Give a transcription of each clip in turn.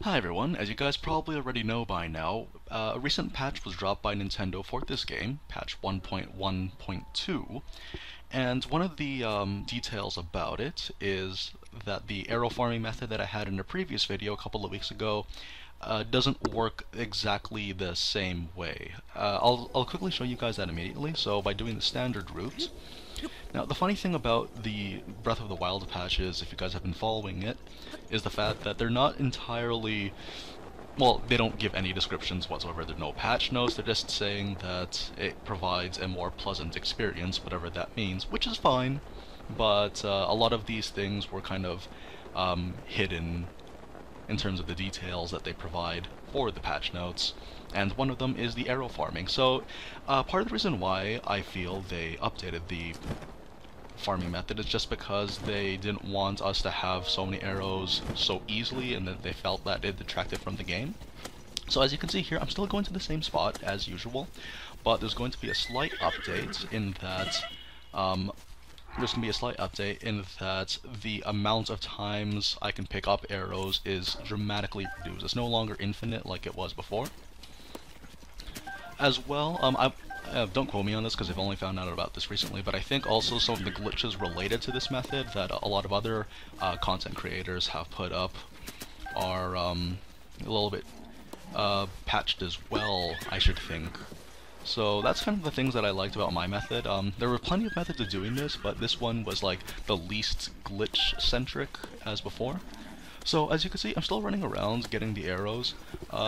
Hi everyone, as you guys probably already know by now, a recent patch was dropped by Nintendo for this game, patch 1.1.2, and one of the details about it is that the arrow farming method that I had in a previous video a couple of weeks ago doesn't work exactly the same way. I'll quickly show you guys that immediately. So by doing the standard route, now, the funny thing about the Breath of the Wild patches, if you guys have been following it, is the fact that they're not entirely, well, they don't give any descriptions whatsoever. There are no patch notes, they're just saying that it provides a more pleasant experience, whatever that means, which is fine, but a lot of these things were kind of hidden in terms of the details that they provide for the patch notes, and one of them is the arrow farming. So part of the reason why I feel they updated the farming method is just because they didn't want us to have so many arrows so easily, and that they felt that it detracted from the game. So as you can see here, I'm still going to the same spot as usual, but there's going to be a slight update in that the amount of times I can pick up arrows is dramatically reduced. It's no longer infinite like it was before. As well, don't quote me on this because I've only found out about this recently, but I think also some of the glitches related to this method that a lot of other content creators have put up are a little bit patched as well, I should think. So that's kind of the things that I liked about my method. There were plenty of methods of doing this, but this one was like the least glitch-centric as before. So as you can see, I'm still running around getting the arrows.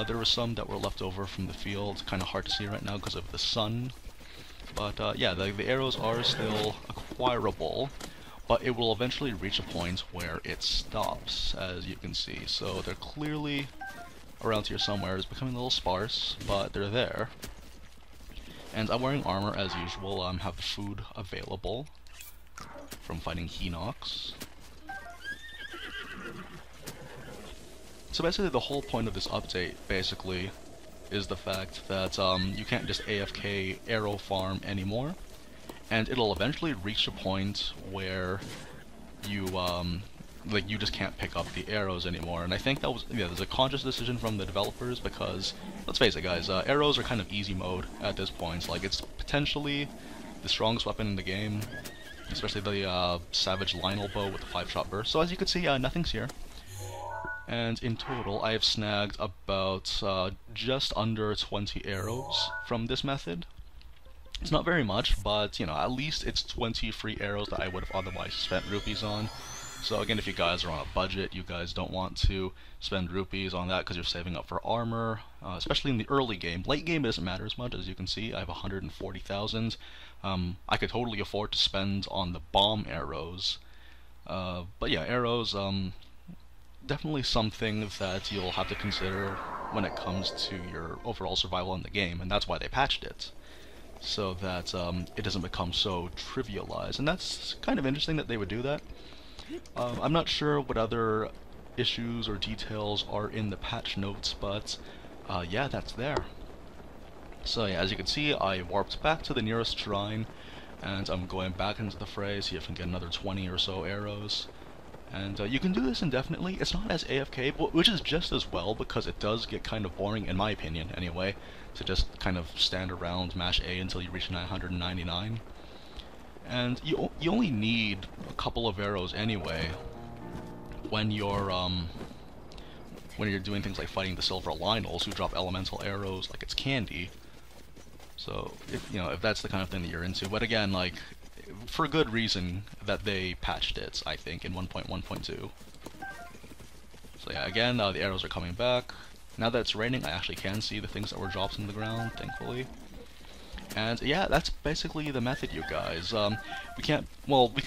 There were some that were left over from the field, kind of hard to see right now because of the sun. But yeah, the arrows are still acquirable, but it will eventually reach a point where it stops, as you can see. So they're clearly around here somewhere. It's becoming a little sparse, but they're there. And I'm wearing armor as usual. Have the food available from fighting Hinox. So basically the whole point of this update, basically, is the fact that you can't just AFK arrow farm anymore, and it'll eventually reach a point where you you just can't pick up the arrows anymore. And I think that was, yeah, there's a conscious decision from the developers because, let's face it guys, arrows are kind of easy mode at this point. Like, it's potentially the strongest weapon in the game, especially the Savage Lionel bow with the 5-shot burst. So as you can see, nothing's here. And in total, I have snagged about just under 20 arrows from this method. It's not very much, but you know, at least it's 20 free arrows that I would have otherwise spent rupees on. So again, if you guys are on a budget, you guys don't want to spend rupees on that because you're saving up for armor, especially in the early game. Late game, it doesn't matter as much. As you can see, I have 140,000. I could totally afford to spend on the bomb arrows. But yeah, arrows, definitely something that you'll have to consider when it comes to your overall survival in the game, and that's why they patched it, so that it doesn't become so trivialized. And that's kind of interesting that they would do that. I'm not sure what other issues or details are in the patch notes, but yeah, that's there. So yeah, as you can see, I warped back to the nearest shrine, and I'm going back into the fray, see if I can get another 20 or so arrows. And you can do this indefinitely. It's not as AFK, which is just as well, because it does get kind of boring, in my opinion anyway, to just kind of stand around, mash A until you reach 999. And you only need a couple of arrows anyway when you're doing things like fighting the Silver Lionels, who drop elemental arrows like it's candy. So if that's the kind of thing that you're into. But again, like, for good reason that they patched it, I think, in 1.1.2. So yeah, again, the arrows are coming back. Now that it's raining, I actually can see the things that were dropped in the ground, thankfully. And yeah, that's basically the method, you guys. We can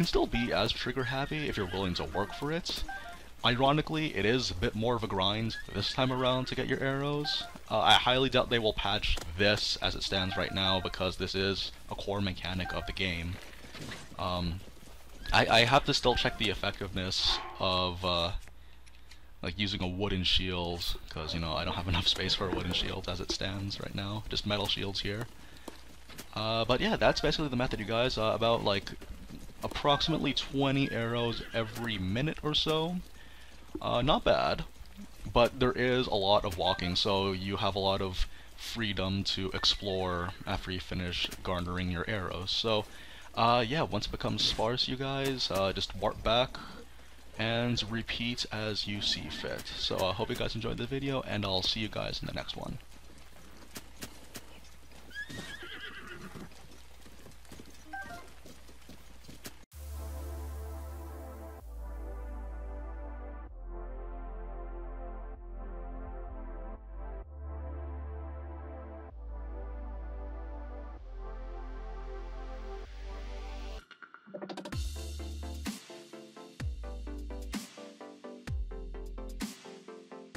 still be as trigger happy if you're willing to work for it. Ironically, it is a bit more of a grind this time around to get your arrows. I highly doubt they will patch this as it stands right now, because this is a core mechanic of the game. I have to still check the effectiveness of like using a wooden shield, because I don't have enough space for a wooden shield as it stands right now. Just metal shields here. But yeah, that's basically the method, you guys. About like approximately 20 arrows every minute or so. Not bad, but there is a lot of walking, so you have a lot of freedom to explore after you finish garnering your arrows. So, yeah, once it becomes sparse, you guys, just warp back and repeat as you see fit. So I hope you guys enjoyed the video, and I'll see you guys in the next one.